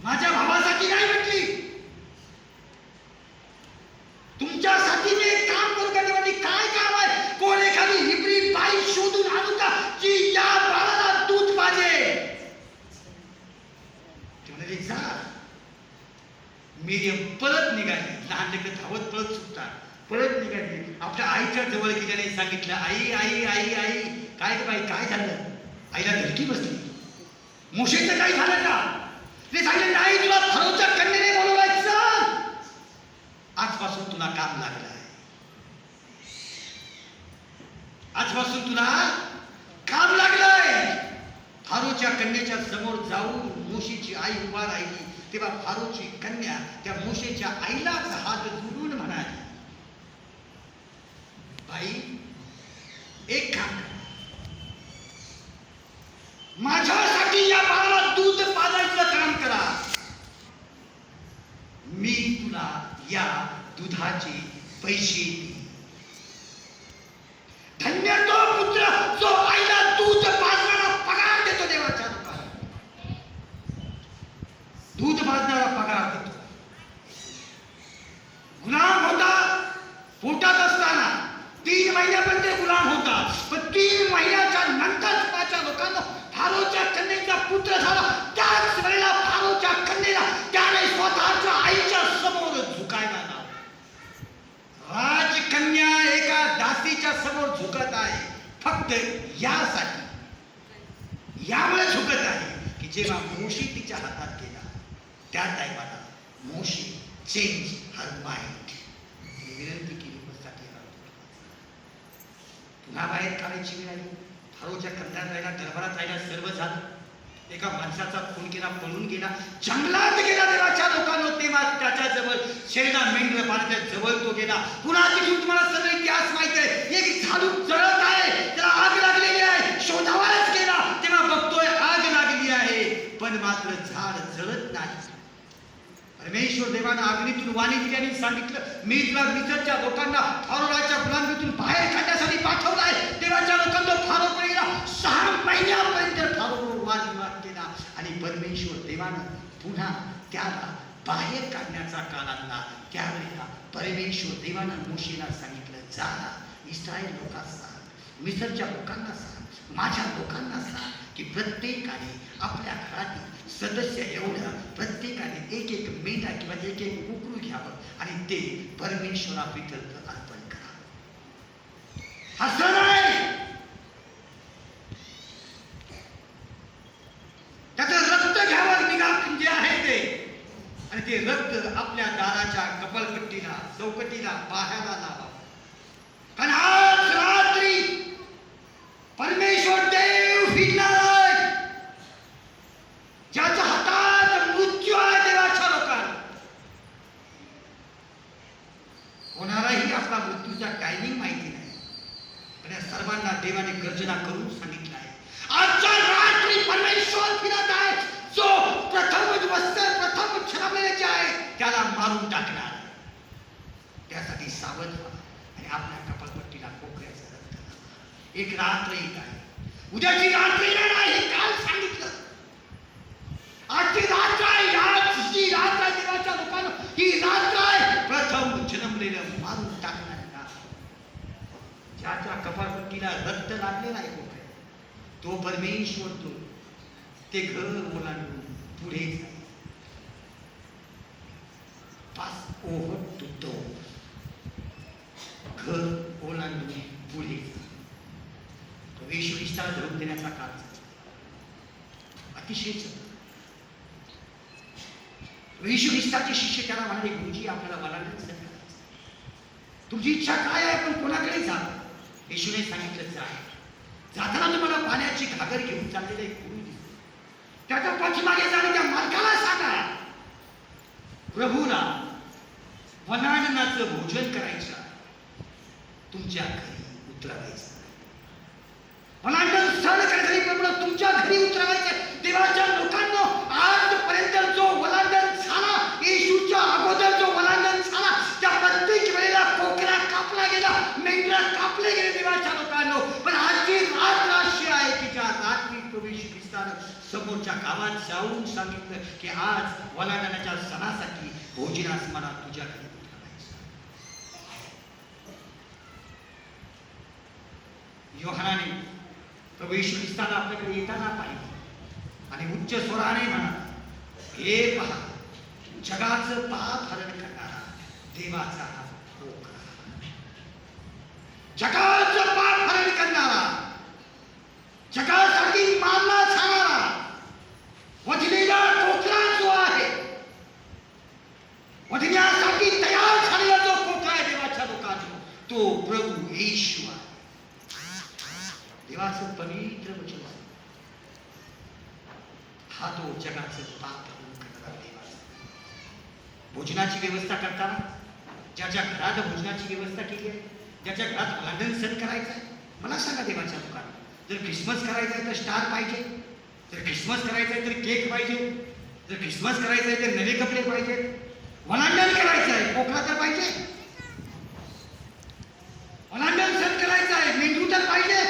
Speaker 2: माझ्या भावासाठी नाही म्हटली, तुमच्यासाठी मी एक काम करू का. तेव्हा काय काम आहे. कोण एखादी हिब्री बाई शोधून आणू का जी या बाळाला दूध पाहिजे.
Speaker 1: ते म्हणाले, जा. मेरियम परत निघाली. लहान लेकरं धावत पळत सुटतात. परत निघाली. आपल्या आईच्या जवळ गेल्याने सांगितलं, आई आई आई आई, काय ग बाई, काय झालं. आईला धडकी बसली.
Speaker 2: मोशेचं काय झालं का. ते सांगितलं, नाही, तुला फारोच्या कन्येने बोलवलंय, चल.
Speaker 1: आजपासून तुला काम लागलं आहे. आजपासून तुला
Speaker 2: काम लागलंय.
Speaker 1: फारोच्या कन्येच्या समोर जाऊन मोशेची आई उभा राहिली. तेव्हा फारोची कन्या त्या मोशेच्या आईलाच हात जोडून म्हणाली, बाई, एक काम कर.
Speaker 2: माझ्यासाठी या बाळाला दूध पाजायचं काम करा.
Speaker 1: मी तुला या दुधाचे पैसे देईन.
Speaker 2: धन्य तो पुत्र जो आईला दूध पाजणारा पगार देतो देवाच्या लोकांना.
Speaker 1: दूध पाजणारा पगार देतो.
Speaker 2: गुलाम होता पोटात असताना 3 महिन्यापर्यंत गुलाम होता. पण 3 महिन्याच्या नंतर देवाच्या लोकांना फारोच्या कन्येचा पुत्र झाला. त्याच वेळेला फारोच्या कन्येला त्याने स्वतःच्या आईच्या समोर
Speaker 1: झुकायला लावलं. राजकन्या एका दासीच्या समोर झुकत आहे फक्त यासाठी
Speaker 2: यामुळे झुकत आहे की जेव्हा मोशी तिच्या हातात गेला त्या टायमाला मोशी चेंज हर माइंड, विनंती केली बससाठी पुन्हा बाहेर काढायची वेळ आली. फारोच्या कंधात राहिला, दरबारात राहिला, सर्व झालं. एका माणसाचा खून केला, पळून गेला, जंगलात गेला देवाच्या लोकांनो. तेव्हा त्याच्याजवळ शेणा मेंढर पाण्याच्या जवळ तो गेला. पुन्हा तिथून तुम्हाला सगळं इतिहास माहित आहे. एक झाडू जळत आहे, त्याला आग लागलेली आहे, शोधावायच गेला तेव्हा बघतोय आग लागली आहे पण मात्र झाड जळत नाही. परमेश्वर देवानं अग्नीतून वाणी दिली आणि सांगितलं, मी तुला मिसरच्या लोकांना फारोच्या गुलामीतून बाहेर काढण्यासाठी पाठवलं आहे. देवाच्या लोकांना फारोकडे गेला, 6 महिन्यापर्यंत फारोवर वादविवाद केला आणि परमेश्वर देवानं पुन्हा त्याला बाहेर काढण्याचा काळ आणला. त्यावेळेला परमेश्वर देवानं मोशेला सांगितलं, जा इस्रायल लोकांना सांग, मिसरच्या लोकांना सांग, माझ्या लोकांना सांग की प्रत्येकाने आपल्या घरातील सदस्य एवढं प्रत्येकाने एक एक मेंढा किंवा एक एक कुकरू घ्यावं आणि ते परमेश्वराप्रित्यर्थ अर्पण करावं. हा सण आहे. त्याचं रक्त घ्यावं, निघा जे आहे ते, आणि ते रक्त आपल्या दाराच्या कपाळपट्टीला, चौकटीला, पायाला लावावं. कारण आज रात्री परमेश्वर देव फिरणार आहे. ज्याच्या हातात मृत्यू आहे देवाच्या लोकांना, कोणालाही आपला मृत्यूचा टायमिंग माहिती नाही, पण या सर्वांना देवाने गर्जना करून सांगितलं आहे, आजच्या रात्री परमेश्वर फिरत आहे. जो प्रथम छापलेले जे आहे त्याला मारून टाकणार. त्यासाठी सावध व्हा आणि आपल्या कपाळपट्टीला कोकऱ्याचं रक्त लावा. एक रात्र येत आहे, उद्याची रात्र येणार आहे, हे काल सांगितलं. आजची रात्र आहे, याची रात्र आहे देवाच्या लोकांना, ही रात्र आहे प्रथम जन्मलेलं मारून टाकणार. ज्याच्या कपाळपट्टीला रक्त लागलेला आहे तो परमेश्वर ते घर ओलांडून पुढे जाईल. पास ओव्हर टू डोर, घर ओलांडून पुढे जाईल. तो येशू ख्रिस्ताला धरून देण्याचा काळ अतिशय येशू ख्रिस्ताचे शिष्य त्याला म्हणाले, गुरुजी आपल्याला वलांडण सण करायचं, तुमची इच्छा काय आहे, पण कोणाकडे जा. येशूने सांगितलं, जा. जाताना तुम्हाला पाण्याची घागर घेऊन चाललेले एक गुरु दिसले. त्याच्या पाठीमागे जाणे त्या मालकाला सांगा, प्रभूला वनाननाचं भोजन करायचं, तुमच्या घरी उतरवायचं. वनानन सण करायचं प्रभूला तुमच्या घरी उतरवायचं. देवाच्या लोकांना आजपर्यंत जो वलांडन झाला, येशूच्या अगोदर जो वलांडन झाला, त्या प्रत्येक वेळेला कोकरा कापला गेला, मेंढरा कापले गेले देवाच्या लोकांना. पण आजची रात्र अशी आहे की ज्या रात्री प्रभू येशू ख्रिस्तानं समोरच्या गावात जाऊन सांगितलं की आज वलांडनाच्या सणासाठी भोजनास मला तुझ्या घरी उतरवायचं. योहानाने प्रभू येशू ख्रिस्ताला आपल्याकडे येताना पाहिजे आणि उच्च स्वराने म्हणा, हे पहा, जगाचं पाप हरण करणारा देवाचा हा कोकरा, जगाचं पाप हरण करणारा, जगासाठी मारला जाणारा वधलेला कोकरा जो आहे, वधण्यासाठी तयार झालेला जो कोकरा आहे देवाच्या लोकांचा, तो प्रभू येशू आहे. देवाचं पवित्र वचन आहे. हा तो जगाचं पाप हरण करणारा देवाचा. भोजनाची व्यवस्था करताना ज्याच्या घरात भोजनाची व्यवस्था केली आहे, ज्याच्या घरात वलांडन सण करायचं आहे, मला सांगा देवाच्या लोकांना, जर ख्रिसमस करायचा आहे तर स्टार पाहिजे, जर ख्रिसमस करायचा आहे तर केक पाहिजे, जर ख्रिसमस करायचा आहे तर नवे कपडे पाहिजे, वलांडन करायचं आहे कोकरा तर पाहिजे, वलांडन सण करायचा आहे मेंढरू तर पाहिजे.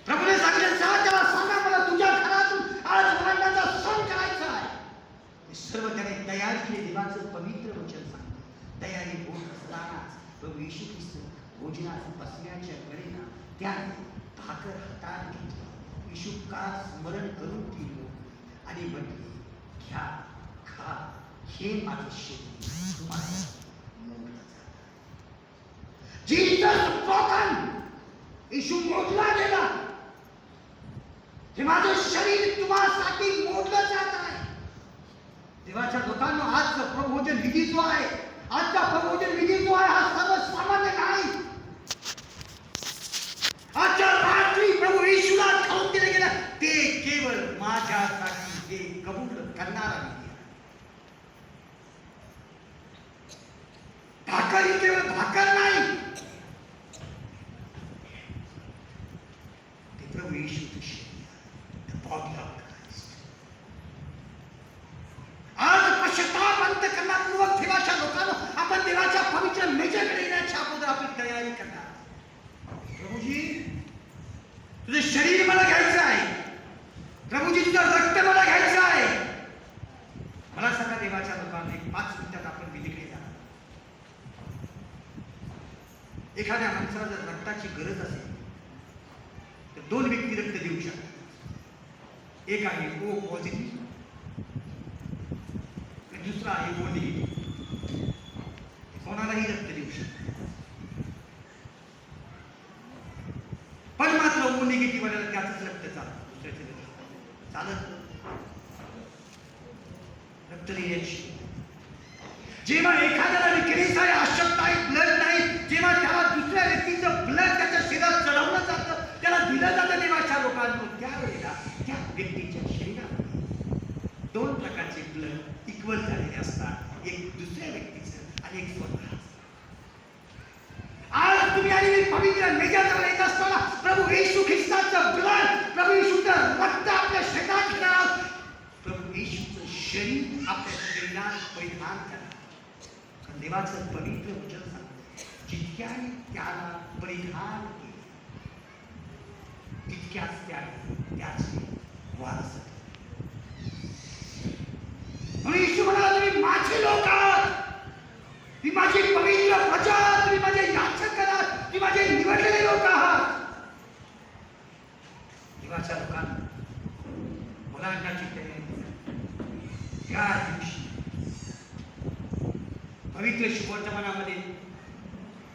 Speaker 2: प्रभूने सांगितलं, जा त्याला सांगा, मला तुझ्या घरातून आज वलांडनाचा सण करायचा आहे. सर्व त्याने तयारी केली. देवाचं पवित्र वचन सांगतं, तयारी होत असतानाच प्रभू येशू ख्रिस्त भोजनास बसण्याच्या वेळेला त्याने भाकर हातात घेतलं, येशू का स्मरण करून पिलो आणि म्हटले, घ्या, खा, हे माझे शरीर तुम्हाला मोडलं जातं. जीसस ब्रोकन, येशू मोडला गेला. हे माझं शरीर तुम्हासाठी मोडलं जात आहे. देवाच्या लोकांना आजचा प्रभोजन विधी जो आहे, आजचा प्रभोजन विधी जो आहे, हा सर्वसामान्य नाही. आजच्या रात्री प्रभू येशूला खाऊन दिलं गेलं ते केवळ माझ्यासाठी हे कबूल करणारा विधी आहे. भाकर ही केवळ भाकर नाही, ते प्रभू येशूचं शरीर, the body of Christ. आज पश्चाताप अंतःकरणापूर्वक देवाच्या लोकांना आपण देवाच्या पवित्र मेजेकडे येण्याच्या अगोदर आपली तयारी करणार. प्रभूजी, तुझं शरीर मला घ्यायचं आहे. प्रभूजी, तुझं रक्त मला घ्यायचं आहे. मला सगळ्या देवाच्या लोकांना 5 मिनिटात आपण विधीकडे जाणार. एखाद्या माणसाला जर रक्ताची गरज असेल तर 2 व्यक्ती रक्त देऊ शकतात. एक आहे ओ पॉझिटिव्ह, दुसरा आहे ओ निगेटिव्ह. कोणालाही रक्त देऊ शकतात. पण मात्र ओ निगेटिव्ह वाल्याला त्याच रक्त चालतं, दुसऱ्याचं रक्त चालत रक्त देण्याची. जेव्हा एखाद्याला विक्रीस आहे, अशक्त आहे, ब्लड नाही, जेव्हा त्याला दुसऱ्या व्यक्तीचं ब्लड त्याच्या शरीरात चढवलं जातं, त्याला दिलं जातं देवाच्या लोकांना, त्यावेळेला त्या व्यक्तीच्या शरीरामध्ये 2 प्रकारचे ब्लड इक्वल झालेले असतात. एक दुसऱ्या व्यक्तीचं आणि एक स्वतः. आज तुम्ही आणि मी पवित्र मेजाजवळ येत असताना प्रभू येशू ख्रिस्ताचं ब्लड, प्रभू येशूचं रक्त आपल्या शरीरात घेणार आहोत. प्रभू येशूचं शरीर आपल्या शरीरात परिधान करा. देवाचं पवित्र वचन सांगतं, जितक्याने त्याला परिधान केले तितक्याच त्याने त्याचे वारस. म्हणून येशू म्हणाला, तुम्ही माझे लोक आहात, तुम्ही माझी पवित्र प्रजा, तुम्ही माझे याचक आहात, तुम्ही माझे निवडलेले लोक आहात. देवाच्या लोकांना मुलांची तयारी त्या दिवशी पवित्र शुभवर्तमानामध्ये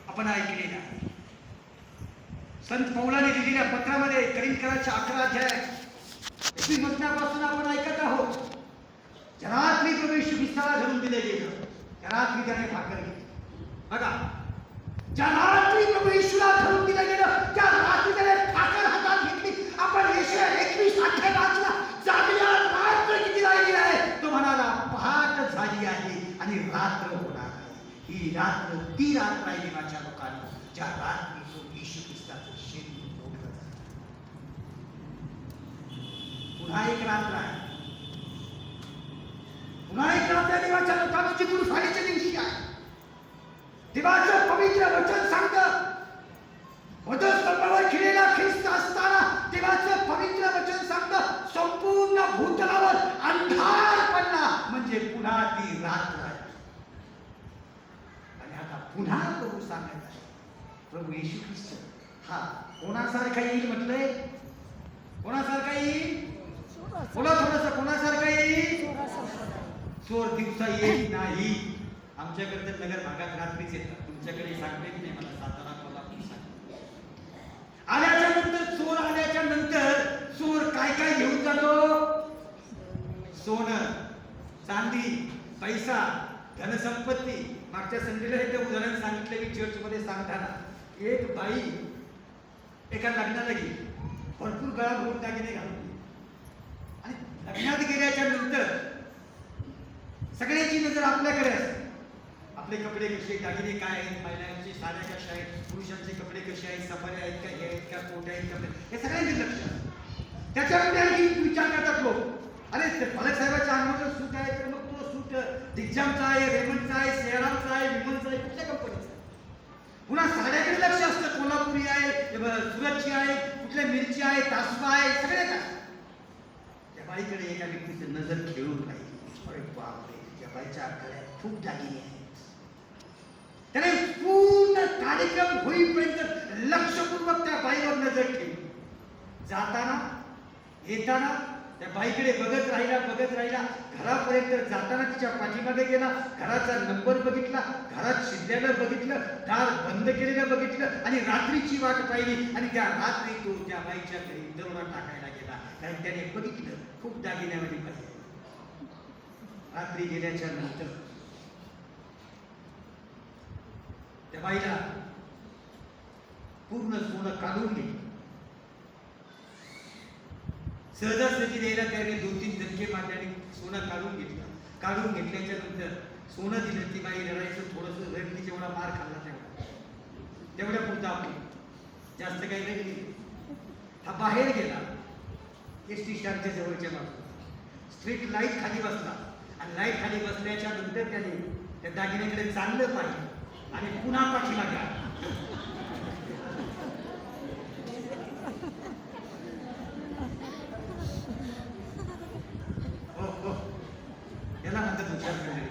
Speaker 2: आपण ऐकलेलं आहे. संत पौलाने दिलेल्या पत्रामध्ये करिंथकरांच्या 11 अध्याय 21 वचनापासून आपण ऐकत आहोत. ज्या रात्री प्रभू येशू ख्रिस्ताला धरून दिले गेलं, त्या रात्री त्याने भाकर घेतली. बघा, ज्या रात्री प्रभू येशूला धरून दिलं गेलं, त्या रात्री त्याने भाकर हातात घेतली. आपण यशाया 21 अध्याय वाचला. जागल्या रात्र किती लागली आहे, तो म्हणाला पहाट झाली आहे आणि रात्र होणार आहे. ही रात्र ती रात्र आहे देवाच्या लोकांना, ज्या रात्री तो येशू ख्रिस्ताचं शरीर मोडलं जातं. पुन्हा एक रात्र आहे, पुन्हा एक रात्र देवाच्या लोकांना, जी गुरुफाडीच्या दिवशी आहे. देवाचं पवित्र वचन सांगतं, वधस्तंभावर खिळलेला ख्रिस्त असताना देवाचं पवित्र वचन सांगतं, संपूर्ण भूतलावर अंधार पडला, म्हणजे पुन्हा ती रात्र आहे. आणि आता पुन्हा प्रभू सांगत आहे, प्रभू येशू ख्रिस्त हा कोणासारखा येईल म्हटलंय? कोणासारखा येईल? बोला थोडंसं, कोणासारखा येईल? चोर दिवसा येईल नाही. आमच्याकडे तर नगर भागात रात्रीच येतात, तुमच्याकडे सांगते नाही. मला सातारा कोल्हापूर सांग. आल्याच्या नंतर चोर, आल्याच्या नंतर चोर काय काय घेऊन जातो? सोनं, चांदी, पैसा, धनसंपत्ती. मागच्या संडेला हे उदाहरण सांगितलं मी चर्चमध्ये सांगताना. एक बाई एका लग्नाला गेली, भरपूर गळा भरून दागिने घालून, आणि लग्नात गेल्याच्या नंतर सगळ्यांची नजर आपल्याकडे असते. आपले कपडे कसे, दागिने काय आहेत, महिलांची साड्या कशा आहेत, पुरुषांचे कपडे कसे आहेत, सफाऱ्या आहेत का, हे आहेत का, कोट आहेत का, हे सगळ्यांचे लक्ष असतं. त्याच्यामध्ये आणखी विचार करतात लोक, अरे ते फलक साहेबाच्या अंगावर सूट आहे, तर मग तो सूट दिग्जामचा आहे, रेमंडचा आहे, सेरामचा आहे, विमलचा आहे, कुठल्या कंपनीचा? पुन्हा साड्याकडे लक्ष असतं, कोल्हापुरी आहे, सुरतची आहे, कुठल्या मिरची आहे, तासवा आहे, सगळे काय. त्या बाईकडे एका व्यक्तीची नजर खेळून पाहिजे. अरे बापरे, त्या बाईच्या गळ्यात खूप दागिने आहेत. त्याने पूर्ण कार्यक्रम होईपर्यंत लक्षपूर्वक त्या बाईवर नजर ठेवली. जाताना, येताना,
Speaker 1: त्या बाईकडे बघत राहिला घरापर्यंत जाताना तिच्या पाठीमागे गेला, घराचा नंबर बघितला, घरात शिरल्यानं बघितलं, दार बंद केलेलं बघितलं आणि रात्रीची वाट पाहिली आणि त्या रात्री तो त्या बाईच्या घरी दरोडा टाकायला गेला. कारण त्याने बघितलं खूप दागिन्यामध्ये पाहिजे. रात्री गेल्याच्या नंतर त्या बाईला पूर्ण सोनं काढून घेतलं. सहजासहजी द्यायला त्याने 2-3 धक्के मारले आणि सोनं काढून घेतलं. काढून घेतल्याच्या नंतर सोनं दिलं. ती बाई रडायचं, थोडंसं रडली, जेवढा मार खाल्ला तेवढ्या पुरतं आपण जास्त काही रडली. हा बाहेर गेला एसटी स्टँडच्या जवळच्या बाजूला, स्ट्रीट लाईट खाली बसला आणि लाईट खाली बसल्याच्या नंतर त्याने त्या दागिन्याकडे चांगलं पाहिलं आणि पुन्हा पाठीमागे आला. हो, याला म्हणतात हुशार करणे.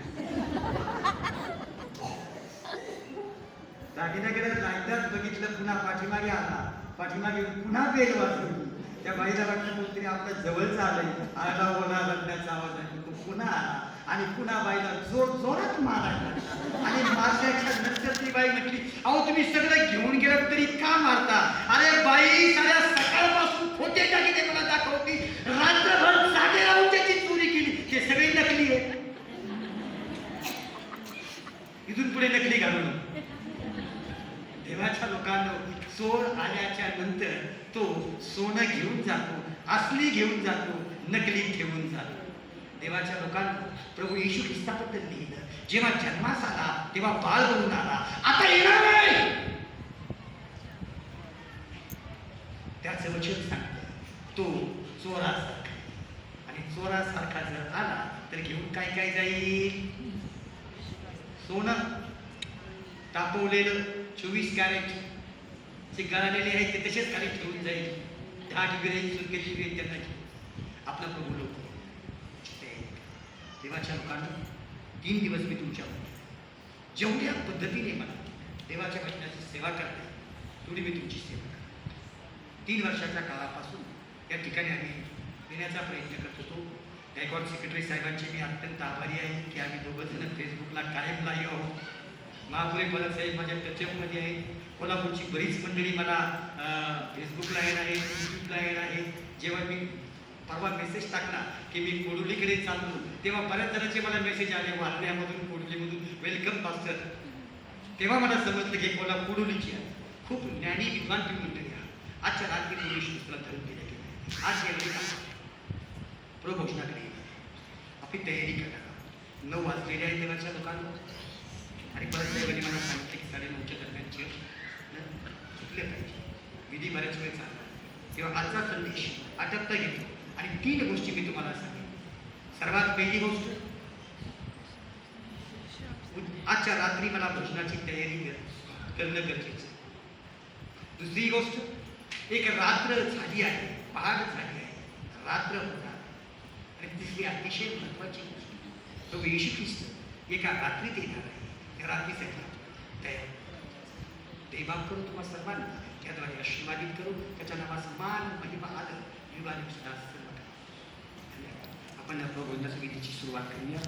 Speaker 1: दागिन्याकडे लाईटात बघितलं, पुन्हा पाठीमागे आला, पाठीमागे पुन्हा बेल वाजवली. त्या बाईला वाटलं कोणतरी आपल्या जवळचा आलंय, आला ओला लग्नाचा आवाज आहे. तो पुन्हा आला आणि पुन्हा बाईला जोरात मारायला लागला. आणि मारल्याच्या नंतर ती बाई म्हटली, अहो तुम्ही सगळं घेऊन गेलात तरी का मारता? अरे बाई, साऱ्या सकाळपासून खोटे दागिने मला दाखवती, रात्रभर जागे राहून त्याची चोरी केली, ते सगळे नकली आहे. इथून पुढे नकली घालू नको. देवाच्या लोकांना चोर आल्याच्या नंतर तो सोनं घेऊन जातो, असली घेऊन जातो, नकली ठेवून जातो. देवाच्या लोकांना प्रभू येशू ख्रिस्ताबद्दल लिहिलं, जेव्हा जन्मास आला तेव्हा बाळ बनून आला, आता येणार नाही. त्याचं वचन सांगतं तो चोरासारखा, आणि चोरासारखा जर आला तर घेऊन काय काय जाईल? सोनं तापवलेलं 24 कॅरेट जे गळालेले आहेत ते तसेच खाली ठेवून जाईल. 10 गिरे सुरकेची वेळ त्यांना आपला प्रभू लोक. देवाच्या लोकांना 3 दिवस मी तुमच्यावर जेवढ्या पद्धतीने मला देवाच्या वचनाची सेवा करते तेवढी मी तुमची सेवा करते. 3 वर्षाच्या काळापासून या ठिकाणी आम्ही येण्याचा प्रयत्न करत होतो. गायकवाड सेक्रेटरी साहेबांचे मी अत्यंत आभारी आहे की आम्ही दोघंजण फेसबुकला कायम लाईव्ह आहोत. महापुरे फलक साहेब माझ्या टचअपमध्ये आहेत. कोल्हापूरची बरीच मंडळी मला फेसबुकला येत आहे, यूट्यूबला येत आहे. जेव्हा मी परवा मेसेज टाकला की मी कोडुलीकडे चाललो, तेव्हा बऱ्याच जणांचे मला मेसेज आले वारण्यामधून, कोडुलीमधून, वेलकम पास्टर. तेव्हा मला समजलं की कोडुलीची आहे. खूप ज्ञानी विद्वान तुम्ही मंडळी आहात. आजच्या रात्री तुम्ही तुला धरून दिल्या गेल्या. आज यावेळी प्रघोषणाकडे आपली तयारी करा. 9 वाजलेले आहे देवाच्या लोकांना. आणि परत वेळी मला सांगितलं की 9:30च्या दरम्यान चुकले पाहिजे. विधी बऱ्याच वेळ चालला तेव्हा आजचा संदेश आटपता घेतो आणि 3 गोष्टी मी तुम्हाला सांगेन. सर्वात पहिली गोष्ट, आजच्या रात्री मला भोजनाची तयारी करणं गरजेचं. दुसरी गोष्ट, एक रात्र झाली आहे, पहाट झाली आहे, रात्र होणार. आणि तिसरी अतिशय महत्वाची गोष्ट, तो येशू ख्रिस्त एका रात्रीत येणार आहे. त्या रात्रीसाठी तयार. देवान करून तुम्हाला सर्वांना त्याद्वारे आशीर्वादित करू. त्याच्या नावाचा मान, महिमा, आदर, युगाने सुद्धा सर्व. आपण प्रभू विधीची सुरुवात करूया.